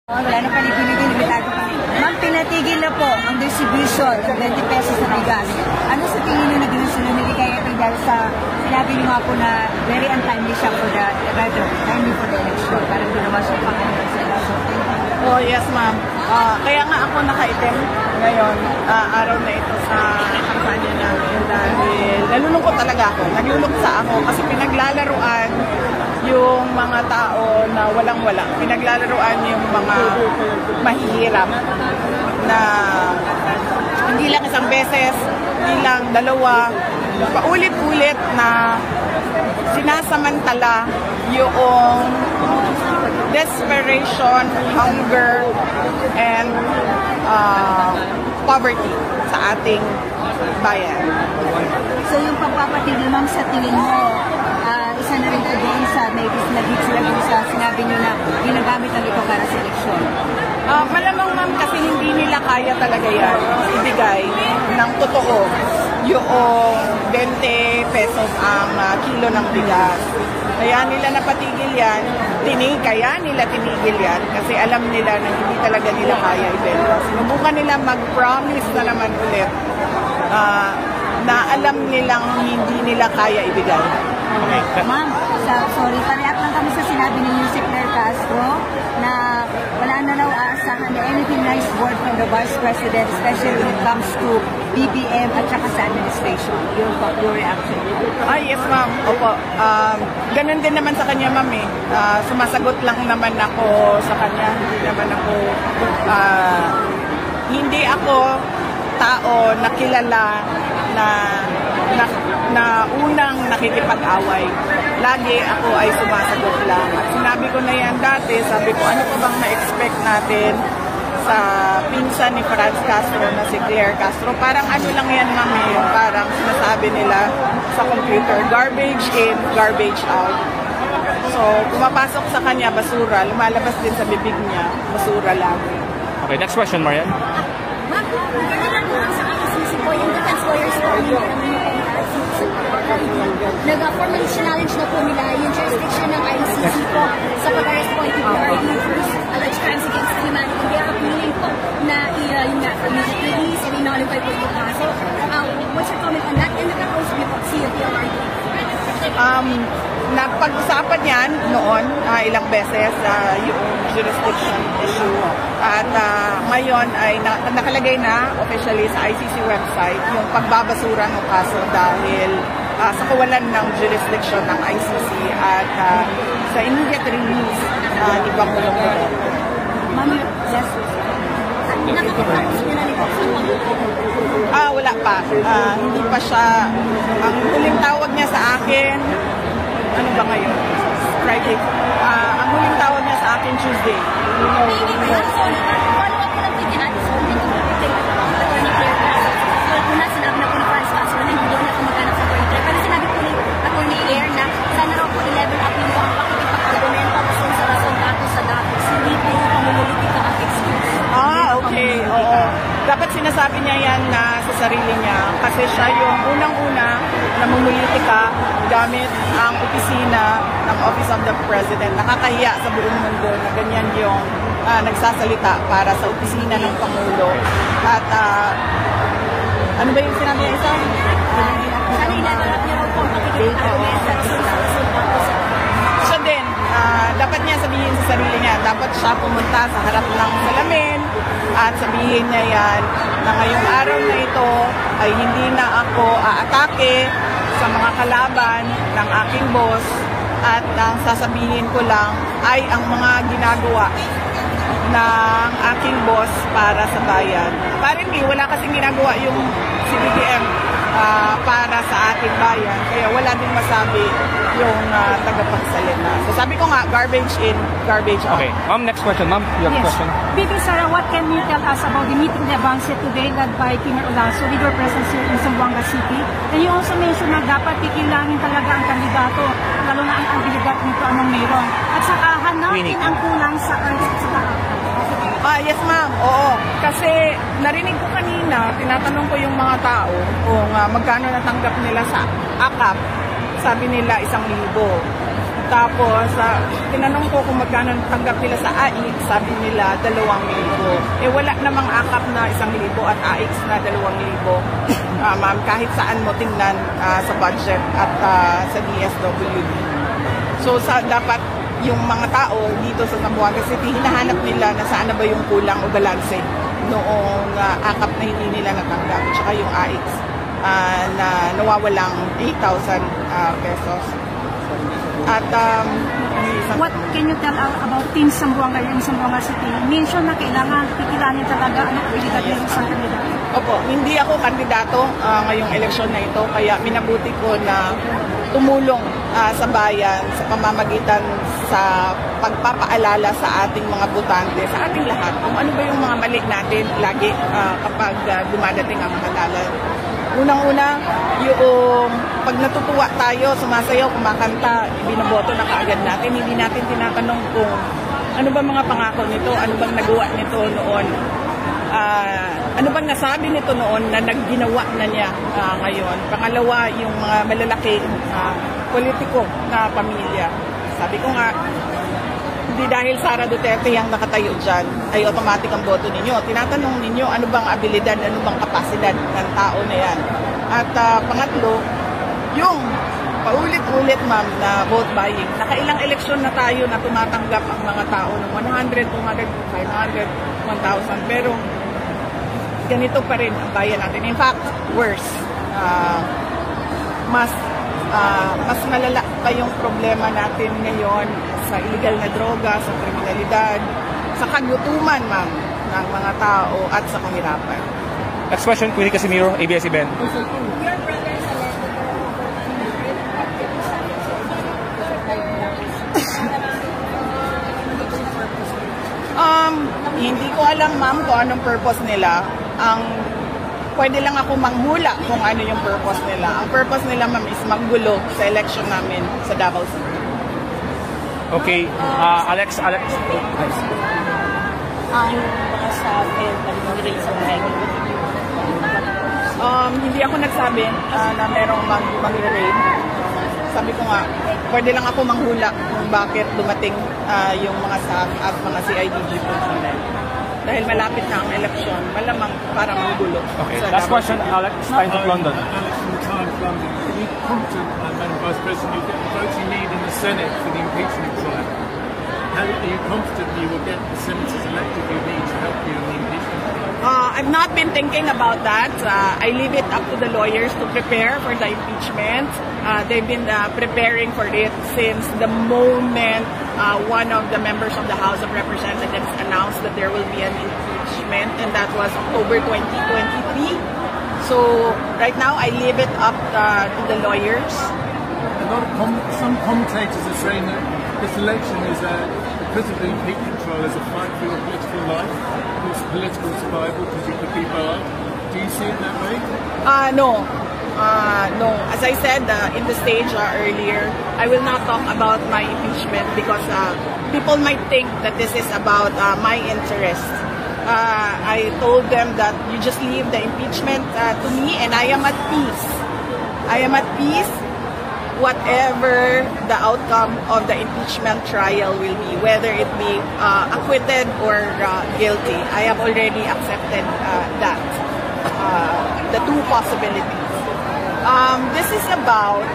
Wala na paniginigin, limitado pa. Ma'am, pinatigil na po ang distribution sa 20 pesos na bigas. Ano sa tingin nyo na ginusunod ni Ligaya dahil sa sinabi nyo nga po na very untimely siya for the timely for the election? Parang ginawa siya pang-election sa election. Oh, yes, ma'am. Kaya nga ako nakaitim ngayon, araw na ito sa kampanya namin dahil nalulungkot talaga ako. Nagluluksa ako kasi pinaglalaruan yung mga tao na walang-wala. Pinaglalaruan yung mga mahihirap na hindi lang isang beses, hindi lang dalawa, paulit-ulit na sinasamantala yung desperation, hunger, and poverty sa ating bayan. So yung pagpapatigil, ma'am, sa tingin mo, isa na rin ito doon sa may naging sila doon sa sinabi nyo na ginagamit lang ito para sa eleksyon? Malamang, ma'am, kasi hindi nila kaya talaga yan ibigay ng totoo yung 20 pesos ang kilo ng bigas. Kaya nila napatigil yan, kaya nila tinigil yan kasi alam nila na hindi talaga nila kaya ibenta. Sinubukan nila mag-promise na naman ulit na alam nilang hindi nila kaya ibigay. Okay. Ma'am, sorry, parehat lang kami sa sinabi ni Yusek Claire Castro na wala na raw aasahan na anything nice word from the Vice President, especially when it comes to BBM at saka sa administration. Your reaction? Yes, ma'am. Opo. Ganun din naman sa kanya, ma'am eh. Sumasagot lang naman ako sa kanya. Hindi ako tao na kilala na unang nakikipag-away. Lagi ako ay sumasagot lang. At sinabi ko na yan dati, sabi ko, ano pa bang na-expect natin sa pinsan ni Franz Castro na si Claire Castro? Parang ano lang yan, mami, parang sinasabi nila sa computer, garbage in, garbage out. So, pumapasok sa kanya, basura, lumalabas din sa bibig niya, basura lang. Okay, next question, Marian. Ma'am, ganun lang po sa ICC po, yung defense lawyers po nag-formally challenge na po nila yung jurisdiction ng ICC po sa pag-arrest po yung PRD alleged crimes against humanity. They are appealing po na yung immediate release and i-nullify po yung kaso. What's your comment on that? And nagka-close niyo po si PRD? Napag-usapan yan noon ilang beses yung jurisdiction issue at ngayon ay nakalagay na officially sa ICC website yung pagbabasura ng kaso dahil sa kawalan ng jurisdiction ng ICC at sa immediate release ni Pangulong Duterte. Ma'am, yes. Nakapagpapos niyo na nito sa wala pa. Hindi pa siya. Ang huling tawag niya sa akin, ano ba ngayon? Friday. Ang huling tawag niya sa akin, Tuesday. Okay, oo. Dapat sinasabi niya yan na sa sarili niya kasi siya yung unang-una na mumulitika gamit ang opisina ng Office of the President. Nakakahiya sa buong mundo na ganyan yung nagsasalita para sa opisina ng Pangulo. At ano ba yung sinabi niya isa? Sana ilabarap niya po ang pakikipag-argumento siya din. Dapat niya sabihin sa sarili niya. Dapat siya pumunta sa harap ng salamin at sabihin niya yan na ngayong araw na ito ay hindi na ako aatake sa mga kalaban ng aking boss at ang sasabihin ko lang ay ang mga ginagawa ng aking boss para sa bayan. Apparently, wala kasing ginagawa yung CBBM para sa ating bayan. Kaya wala din masabi yung tagapagsalita. So sabi ko nga, garbage in, garbage out. Okay. Ma'am, next question. Ma'am, you have a question? Bibi Sara, what can you tell us about the meeting de Avance today led by Premier Olaso with your presence here in Zamboanga City? And you also mentioned na dapat kikilangin talaga ang kandidato, lalo na ang kandidato nito anong meron. At saka hanapin ang kulang sa Yes, ma'am. Oo. Kasi narinig ko kanina, tinatanong ko yung mga tao kung magkano natanggap nila sa AKAP. Sabi nila 1,000. Tapos, tinanong ko kung magkano tanggap nila sa AIX, sabi nila 2,000. Wala namang akap na 1,000 at AIX na 2,000. Ma'am, kahit saan mo tingnan sa budget at sa DSWD. So, dapat yung mga tao dito sa Zamboanga City, hinahanap nila na saan na ba yung kulang o balanse noong akap na hindi nila natanggap. Tsaka yung AIX na nawawalang 8,000 pesos. At What can you tell about Team Zamboanga in Zamboanga City? Mention na kailangan kikilanin talaga ang abilidad ng isang kandidato. Opo, hindi ako kandidato ngayong eleksyon na ito, kaya minabuti ko na tumulong sa bayan sa pamamagitan sa pagpapaalala sa ating mga botante, sa ating lahat, kung ano ba yung mga mali natin lagi kapag dumadating ang halalan. Unang-una, yung pag natutuwa tayo, sumasayaw, kumakanta, binoboto na kaagad natin. Hindi natin tinatanong kung ano ba mga pangako nito, ano bang nagawa nito noon, ano bang nasabi nito noon na nagginawa na niya ngayon. Pangalawa, yung mga malalaking politiko na pamilya. Sabi ko nga, hindi dahil Sara Duterte ang nakatayo dyan, ay automatic ang boto ninyo. Tinatanong ninyo ano bang abilidad, ano bang kapasidad ng tao na yan. At pangatlo, yung paulit-ulit ma'am na vote buying. Nakailang eleksyon na tayo na tumatanggap ang mga tao ng 100, 200, 500, 1,000. Pero ganito pa rin ang bayan natin. In fact, worse. Mas malala pa yung problema natin ngayon sa illegal na droga, sa kriminalidad, sa kagutuman, ma'am, ng mga tao at sa kahirapan. Next question, Queenie Casimiro, ABS-CBN. Hindi ko alam, ma'am, kung anong purpose nila. Pwede lang ako manghula kung ano yung purpose nila. Ang purpose nila, ma'am, is maggulo sa election namin sa Davao City. Okay, Alex. Ang mga sabi, mag-raise ang Hindi ako nagsabi na merong mag-raid. Sabi ko nga, pwede lang ako manghula kung bakit dumating yung mga SAF at mga CIDG personnel. Dahil malapit na ang eleksyon, malamang para manggulo. Okay, last question, Alex. Time of London. Alex from the Times of London. Are you confident, Madam Vice President, you'll get the votes you need in the Senate for the impeachment trial? Are you confident you will get the senators elected you need to help you in the impeachment trial? I've not been thinking about that. I leave it up to the lawyers to prepare for the impeachment. They've been preparing for it since the moment one of the members of the House of Representatives announced that there will be an impeachment, and that was October 2023. So right now, I leave it up to the lawyers. Some commentators are saying that this election is because of the impeachment trial, is a fight for your political life, it's political survival because you could be barred. Do you see it that way? No. No. As I said in the stage earlier, I will not talk about my impeachment because people might think that this is about my interest. I told them that you just leave the impeachment to me, and I am at peace. I am at peace whatever the outcome of the impeachment trial will be, whether it be acquitted or guilty. I have already accepted that, the two possibilities. This is about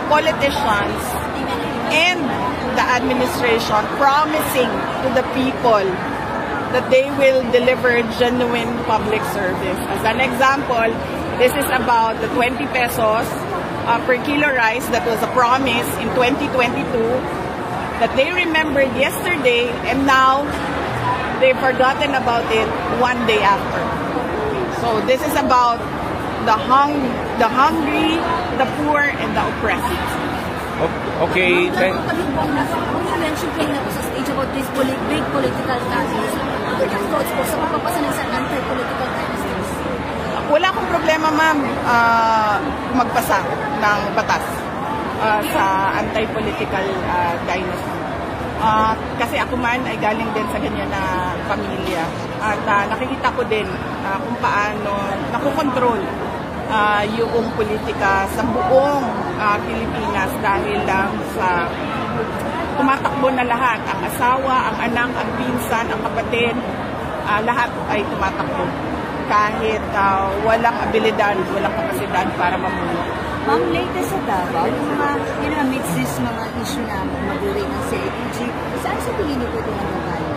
politicians and the administration promising to the people that they will deliver genuine public service. As an example, this is about the 20 pesos per kilo rice that was a promise in 2022 that they remembered yesterday, and now they've forgotten about it one day after. So this is about the hungry, the poor, and the oppressed. Okay, then. You mentioned kanina po sa stage about this big political rallies. What are your thoughts po sa pagpapasa ng isang anti-political rallies? Wala akong problema, ma'am, magpasa ng batas sa anti-political dynasty. Kasi ako man ay galing din sa ganyan na pamilya. At nakikita ko din kung paano nakokontrol yung politika sa buong Pilipinas dahil lang sa tumatakbo na lahat. Ang asawa, ang anak, ang pinsan, ang kapatid, lahat ay tumatakbo. Kahit walang abilidad, walang kapasidad para mamuno. Ma'am, latest sa Davao, yung mga, amidst this mga issue na mag-rate ng CIDG, saan sa tingin niyo po ito ang nabalo?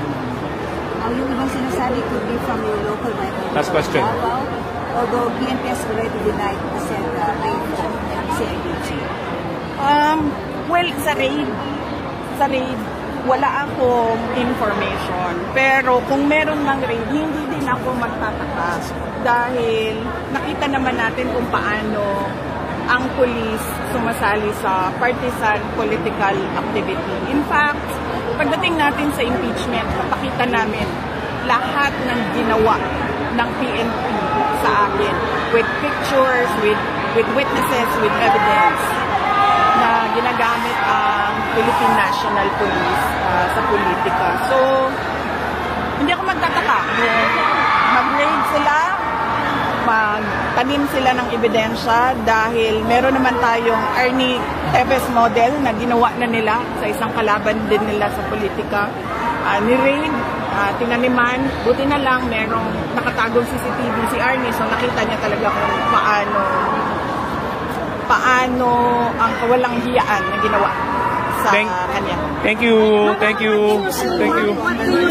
Yung ibang sinasabi could be from your local record. Last question. Davao, although PNP has already denied the said raid from CIDG. Well, sa raid, wala akong information. Pero kung meron ng raid, hindi din ako magtataka dahil nakita naman natin kung paano ang pulis sumasali sa partisan political activity. In fact, pagdating natin sa impeachment, napakita namin lahat ng ginawa ng PNP sa akin with pictures, with witnesses, with evidence na ginagamit ang Philippine National Police sa politika. So, hindi ako magtataka. Mag-raid sila, magtanim sila ng ebidensya dahil meron naman tayong Arnie Tevez model na ginawa na nila sa isang kalaban din nila sa politika. Ni-raid, tinaniman, buti na lang merong nakatagong CCTV si Arnie, so nakita niya talaga kung paano ang kawalang hiyaan na ginawa sa kanya. Thank you. What can you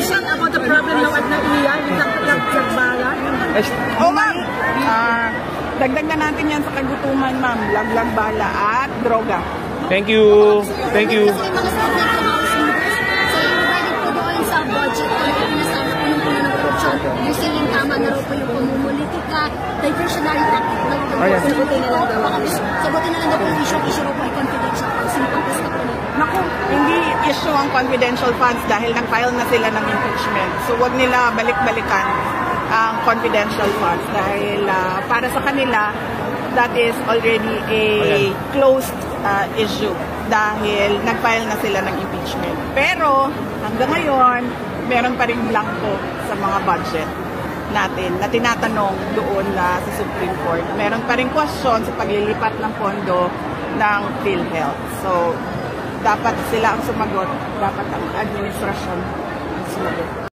say about the problem now at NAIA, yung nagbala? Ma'am, dagdag na natin yan sa kagutuman, ma'am. Laglag bala at droga. Thank you. Thank you. Kasi yung mga subject ng House Leaders, so yung pwede po doon sa budget, kung pinasabi punong-puno ng korupsyon, yung siling tama na raw po yung pamumulitika, diversionary tactic na po. Sagutin na lang daw. Sagutin na lang daw po yung issue raw po ay confidential funds. Sinipagkas na po niya. Naku, hindi issue ang confidential funds dahil nag-file na sila ng impeachment. So wag nila balik-balikan ang confidential funds dahil para sa kanila, that is already a closed issue dahil nag-file na sila ng impeachment. Pero hanggang ngayon, meron pa rin blanco sa mga budget natin na tinatanong doon sa Supreme Court. Meron pa rin question sa paglilipat ng pondo ng PhilHealth. So, dapat sila ang sumagot, dapat ang administrasyon ang sumagot.